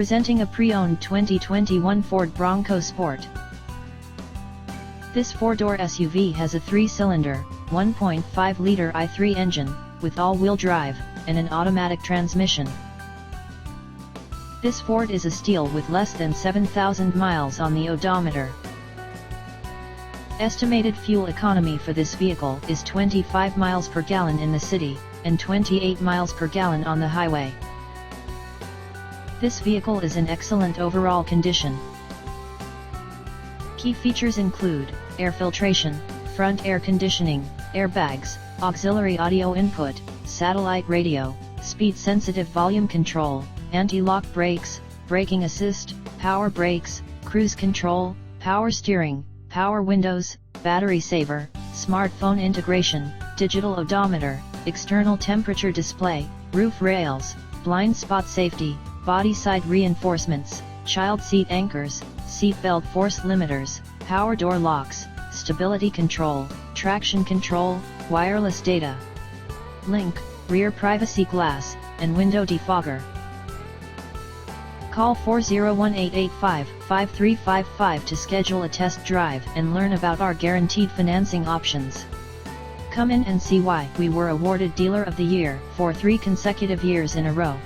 Presenting a pre-owned 2021 Ford Bronco Sport. This four-door SUV has a 3-cylinder, 1.5-liter i3 engine, with all-wheel drive, and an automatic transmission. This Ford is a steal with less than 7,000 miles on the odometer. Estimated fuel economy for this vehicle is 25 miles per gallon in the city, and 28 miles per gallon on the highway. This vehicle is in excellent overall condition. Key features include air filtration, front air conditioning, airbags, auxiliary audio input, satellite radio, speed-sensitive volume control, anti-lock brakes, braking assist, power brakes, cruise control, power steering, power windows, battery saver, smartphone integration, digital odometer, external temperature display, roof rails, blind spot safety, body side reinforcements, child seat anchors, seat belt force limiters, power door locks, stability control, traction control, wireless data link, rear privacy glass, and window defogger. Call 401-885-5355 to schedule a test drive and learn about our guaranteed financing options. Come in and see why we were awarded Dealer of the Year for 3 consecutive years in a row.